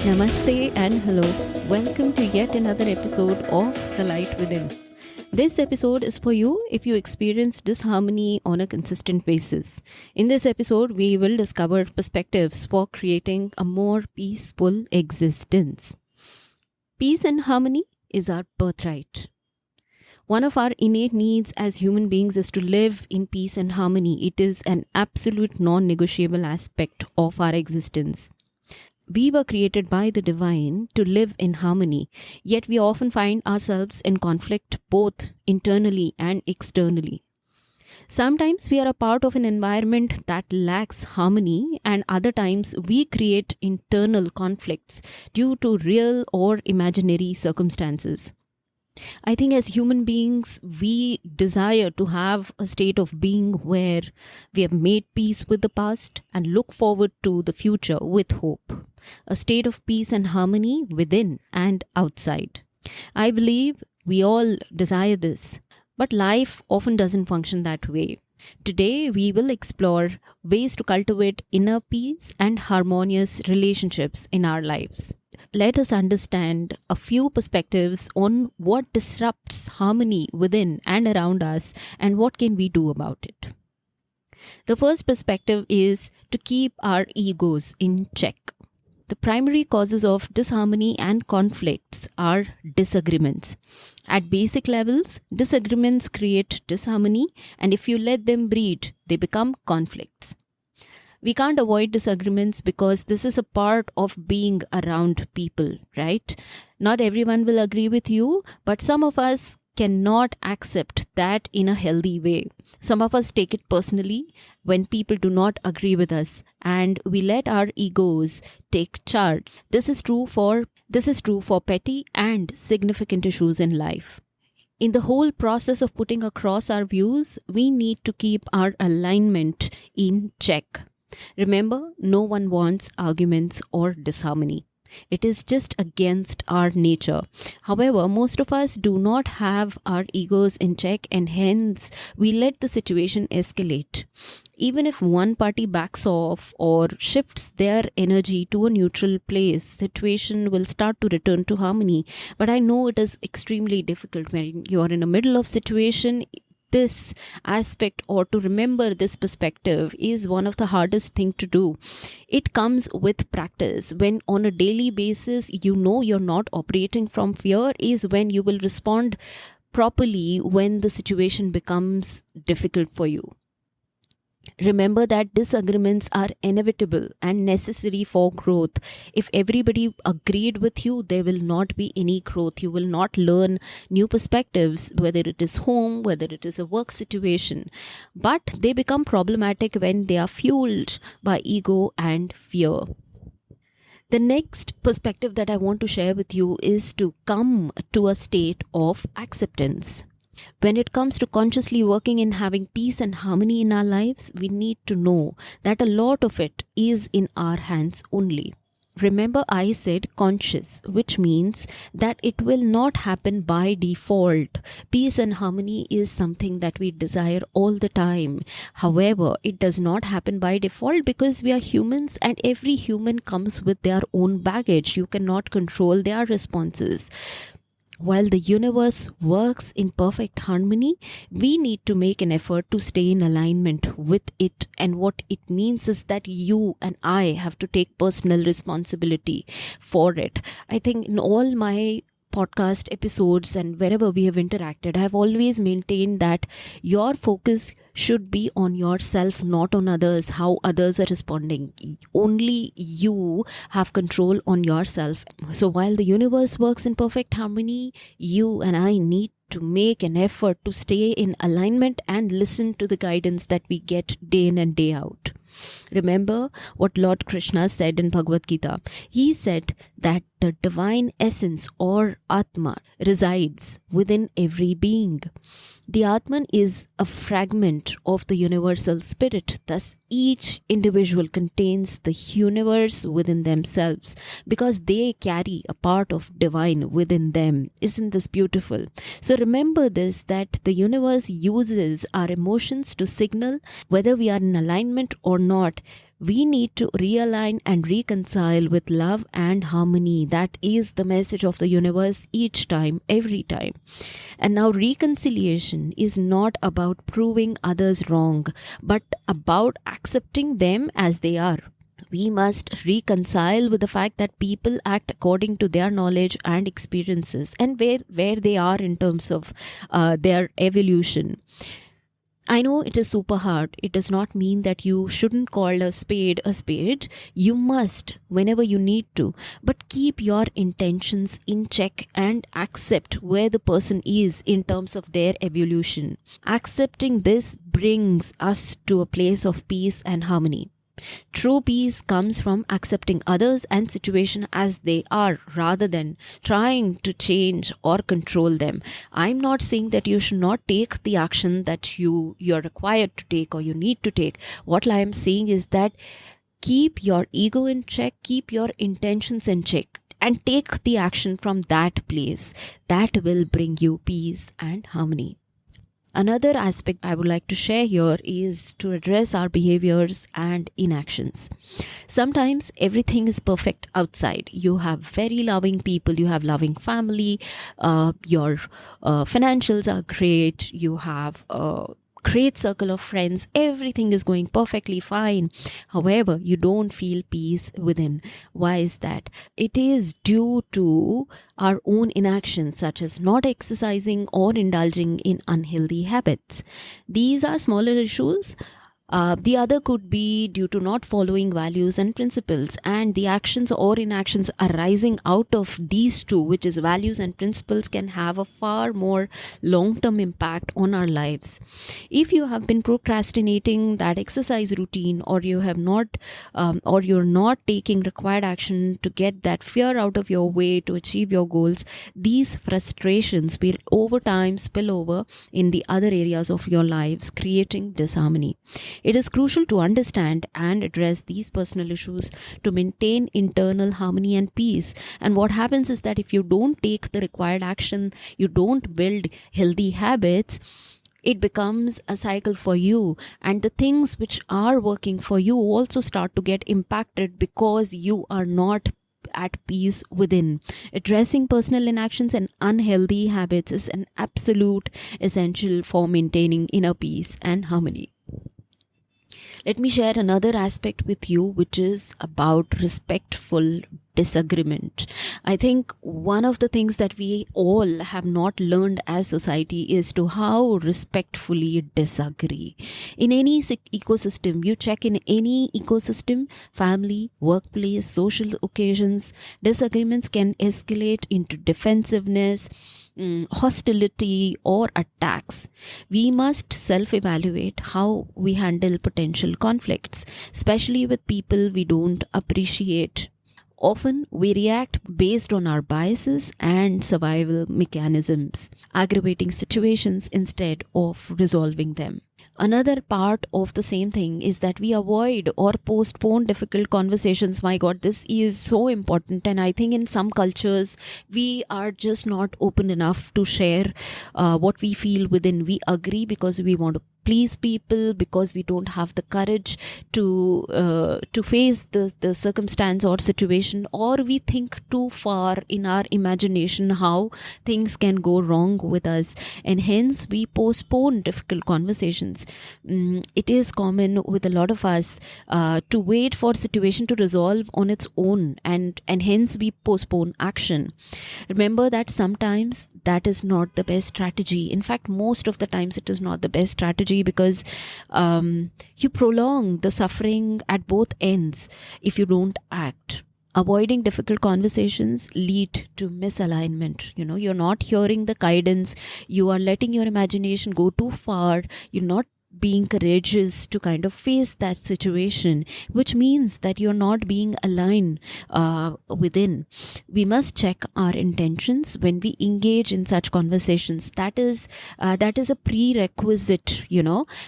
Namaste and hello. Welcome to yet another episode of The Light Within. This episode is for you if you experience disharmony on a consistent basis. In this episode, we will discover perspectives for creating a more peaceful existence. Peace and harmony is our birthright. One of our innate needs as human beings is to live in peace and harmony. It is an absolute non-negotiable aspect of our existence. We were created by the divine to live in harmony, yet we often find ourselves in conflict both internally and externally. Sometimes we are a part of an environment that lacks harmony, and other times we create internal conflicts due to real or imaginary circumstances. I think as human beings, we desire to have a state of being where we have made peace with the past and look forward to the future with hope. A state of peace and harmony within and outside. I believe we all desire this, but life often doesn't function that way. Today, we will explore ways to cultivate inner peace and harmonious relationships in our lives. Let us understand a few perspectives on what disrupts harmony within and around us and what can we do about it. The first perspective is to keep our egos in check. The primary causes of disharmony and conflicts are disagreements. At basic levels, disagreements create disharmony, and if you let them breed, they become conflicts. We can't avoid disagreements because this is a part of being around people, right? Not everyone will agree with you, but some of us cannot accept that in a healthy way. Some of us take it personally when people do not agree with us, and we let our egos take charge. This is true for petty and significant issues in life. In the whole process of putting across our views, we need to keep our alignment in check. Remember, no one wants arguments or disharmony. It is just against our nature. However, most of us do not have our egos in check, and hence we let the situation escalate. Even if one party backs off or shifts their energy to a neutral place, situation will start to return to harmony. But I know it is extremely difficult when you are in the middle of situation. This aspect, or to remember this perspective, is one of the hardest thing to do. It comes with practice. When on a daily basis you know you're not operating from fear, is when you will respond properly when the situation becomes difficult for you. Remember that disagreements are inevitable and necessary for growth. If everybody agreed with you, there will not be any growth. You will not learn new perspectives, whether it is home, whether it is a work situation. But they become problematic when they are fueled by ego and fear. The next perspective that I want to share with you is to come to a state of acceptance. When it comes to consciously working in having peace and harmony in our lives, we need to know that a lot of it is in our hands only. Remember, I said conscious, which means that it will not happen by default. Peace and harmony is something that we desire all the time. However, it does not happen by default because we are humans, and every human comes with their own baggage. You cannot control their responses. While the universe works in perfect harmony, we need to make an effort to stay in alignment with it. And what it means is that you and I have to take personal responsibility for it. I think in all my podcast episodes and wherever we have interacted, I have always maintained that your focus should be on yourself, not on others, how others are responding. Only you have control on yourself. So while the universe works in perfect harmony, you and I need to make an effort to stay in alignment and listen to the guidance that we get day in and day out. Remember what Lord Krishna said in Bhagavad Gita. He said that the divine essence or Atma resides within every being. The Atman is a fragment of the universal spirit. Thus, each individual contains the universe within themselves because they carry a part of divine within them. Isn't this beautiful? So remember this, that the universe uses our emotions to signal whether we are in alignment or not. We need to realign and reconcile with love and harmony. That is the message of the universe each time, every time. And now, reconciliation is not about proving others wrong, but about accepting them as they are. We must reconcile with the fact that people act according to their knowledge and experiences and where they are in terms of their evolution. I know it is super hard. It does not mean that you shouldn't call a spade a spade. You must whenever you need to. But keep your intentions in check and accept where the person is in terms of their evolution. Accepting this brings us to a place of peace and harmony. True peace comes from accepting others and situation as they are rather than trying to change or control them. I'm not saying that you should not take the action that you're required to take or you need to take. What I am saying is that keep your ego in check, keep your intentions in check, and take the action from that place. That will bring you peace and harmony. Another aspect I would like to share here is to address our behaviors and inactions. Sometimes everything is perfect outside. You have very loving people, you have loving family, your financials are great, you have great circle of friends, everything is going perfectly fine. However, you don't feel peace within. Why is that? It is due to our own inactions, such as not exercising or indulging in unhealthy habits. These are smaller issues. The other could be due to not following values and principles, and the actions or inactions arising out of these two, which is values and principles, can have a far more long-term impact on our lives. If you have been procrastinating that exercise routine, or you have not, or you're not taking required action to get that fear out of your way to achieve your goals, these frustrations will over time spill over in the other areas of your lives, creating disharmony. It is crucial to understand and address these personal issues to maintain internal harmony and peace. And what happens is that if you don't take the required action, you don't build healthy habits, it becomes a cycle for you, and the things which are working for you also start to get impacted because you are not at peace within. Addressing personal inactions and unhealthy habits is an absolute essential for maintaining inner peace and harmony. Let me share another aspect with you, which is about respectful disagreement. I think one of the things that we all have not learned as society is to how respectfully disagree. In any ecosystem, you check in any ecosystem, family, workplace, social occasions, disagreements can escalate into defensiveness, hostility, or attacks. We must self-evaluate how we handle potential conflicts, especially with people we don't appreciate. Often we react based on our biases and survival mechanisms, aggravating situations instead of resolving them. Another part of the same thing is that we avoid or postpone difficult conversations. My God, this is so important. And I think in some cultures, we are just not open enough to share what we feel within. We agree because we want to please people, because we don't have the courage to face the circumstance or situation, or we think too far in our imagination how things can go wrong with us, and hence we postpone difficult conversations. It is common with a lot of us to wait for situation to resolve on its own, and hence we postpone action. Remember that sometimes that is not the best strategy. In fact, most of the times it is not the best strategy, because you prolong the suffering at both ends if you don't act. Avoiding difficult conversations lead to misalignment. You're not hearing the guidance. You are letting your imagination go too far. You're not being courageous to kind of face that situation, which means that you're not being aligned within. We must check our intentions when we engage in such conversations. That is a prerequisite.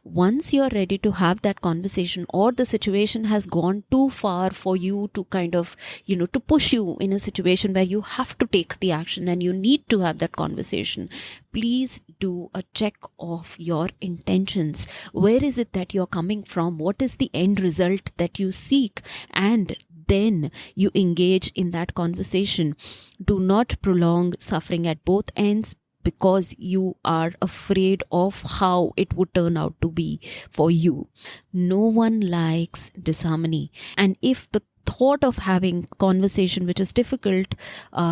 Once you're ready to have that conversation, or the situation has gone too far for you to kind of to push you in a situation where you have to take the action and you need to have that conversation, please do a check of your intentions. Where is it that you're coming from? What is the end result that you seek? And then you engage in that conversation. Do not prolong suffering at both ends because you are afraid of how it would turn out to be for you. No one likes disharmony. And if the thought of having conversation which is difficult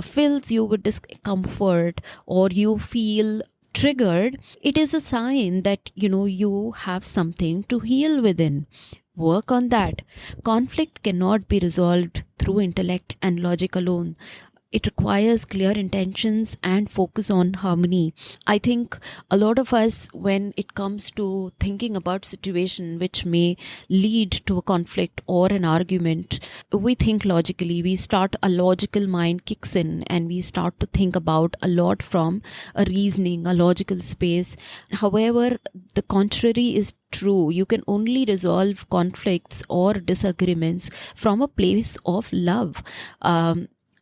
fills you with discomfort, or you feel triggered, it is a sign that you have something to heal within. Work on that. Conflict cannot be resolved through intellect and logic alone. It requires clear intentions and focus on harmony. I think a lot of us, when it comes to thinking about situation which may lead to a conflict or an argument, we think logically. We start, a logical mind kicks in, and we start to think about a lot from a reasoning, a logical space. However, the contrary is true. You can only resolve conflicts or disagreements from a place of love.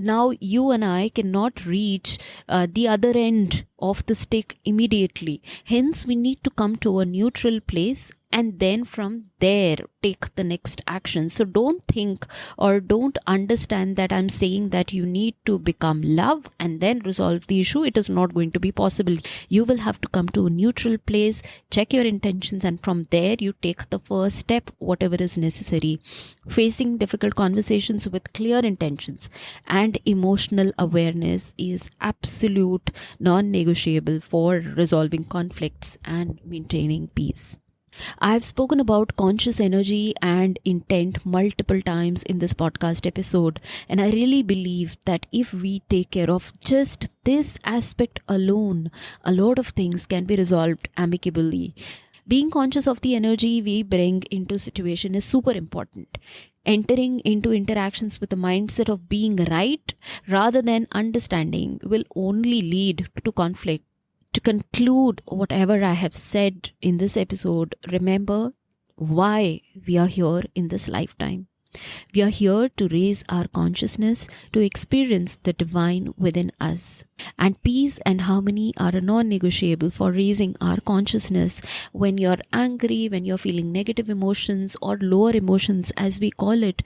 Now you and I cannot reach the other end of the stick immediately. Hence, we need to come to a neutral place, and then from there take the next action. So don't think or don't understand that I'm saying that you need to become love and then resolve the issue. It is not going to be possible. You will have to come to a neutral place, check your intentions, and from there you take the first step, whatever is necessary. Facing difficult conversations with clear intentions and emotional awareness is absolute non-negotiable for resolving conflicts and maintaining peace. I've spoken about conscious energy and intent multiple times in this podcast episode, and I really believe that if we take care of just this aspect alone, a lot of things can be resolved amicably. Being conscious of the energy we bring into situation is super important. Entering into interactions with a mindset of being right rather than understanding will only lead to conflict. To conclude whatever I have said in this episode, remember why we are here in this lifetime. We are here to raise our consciousness, to experience the divine within us. And peace and harmony are non-negotiable for raising our consciousness. When you're angry, when you're feeling negative emotions or lower emotions as we call it,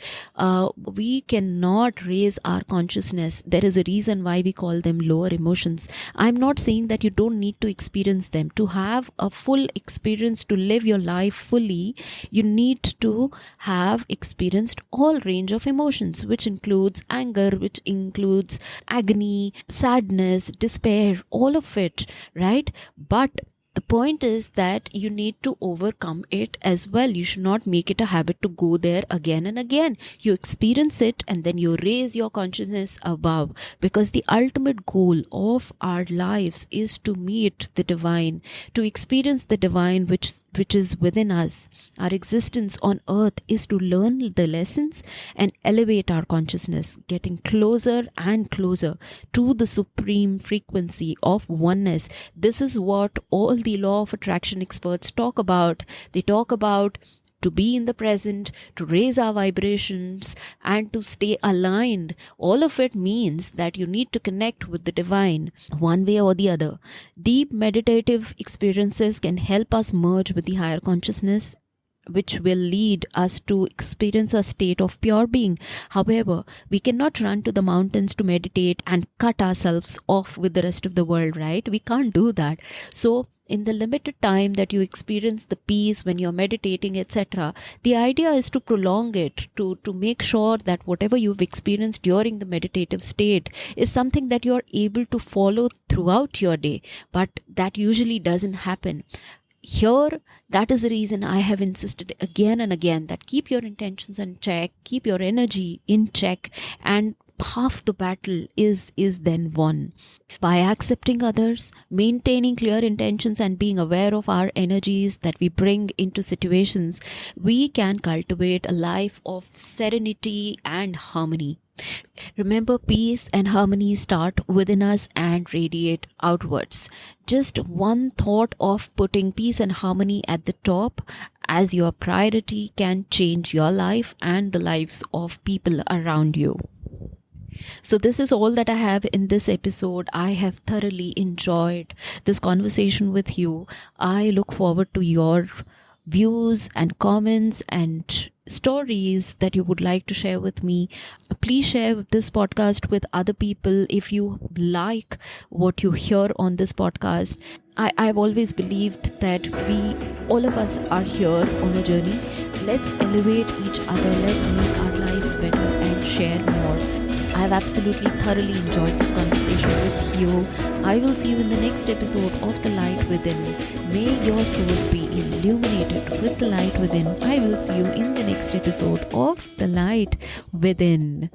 we cannot raise our consciousness. There is a reason why we call them lower emotions. I'm not saying that you don't need to experience them. To have a full experience, to live your life fully, you need to have experienced all range of emotions, which includes anger, which includes agony, sadness, despair, all of it, right? But the point is that you need to overcome it as well. You should not make it a habit to go there again and again. You experience it and then you raise your consciousness above, because the ultimate goal of our lives is to meet the divine, to experience the divine which is within us. Our existence on earth is to learn the lessons and elevate our consciousness, getting closer and closer to the supreme frequency of oneness. This is what all the law of attraction experts talk about. They talk about to be in the present, to raise our vibrations, and to stay aligned. All of it means that you need to connect with the divine one way or the other. Deep meditative experiences can help us merge with the higher consciousness, which will lead us to experience a state of pure being. However, we cannot run to the mountains to meditate and cut ourselves off with the rest of the world, right? We can't do that. So in the limited time that you experience the peace when you're meditating, etc., the idea is to prolong it, to make sure that whatever you've experienced during the meditative state is something that you're able to follow throughout your day. But that usually doesn't happen. Here, that is the reason I have insisted again and again that keep your intentions in check, keep your energy in check, and half the battle is then won. By accepting others, maintaining clear intentions, and being aware of our energies that we bring into situations, we can cultivate a life of serenity and harmony. Remember, peace and harmony start within us and radiate outwards. Just one thought of putting peace and harmony at the top as your priority can change your life and the lives of people around you. So, this is all that I have in this episode. I have thoroughly enjoyed this conversation with you. I look forward to your views and comments and stories that you would like to share with me. Please share this podcast with other people if you like what you hear on this podcast. I've always believed that all of us are here on a journey. Let's elevate each other, let's make our lives better and share more. I've absolutely thoroughly enjoyed this conversation with you. I will see you in the next episode of The Light Within. May your soul be illuminated with the light within. I will see you in the next episode of The Light Within.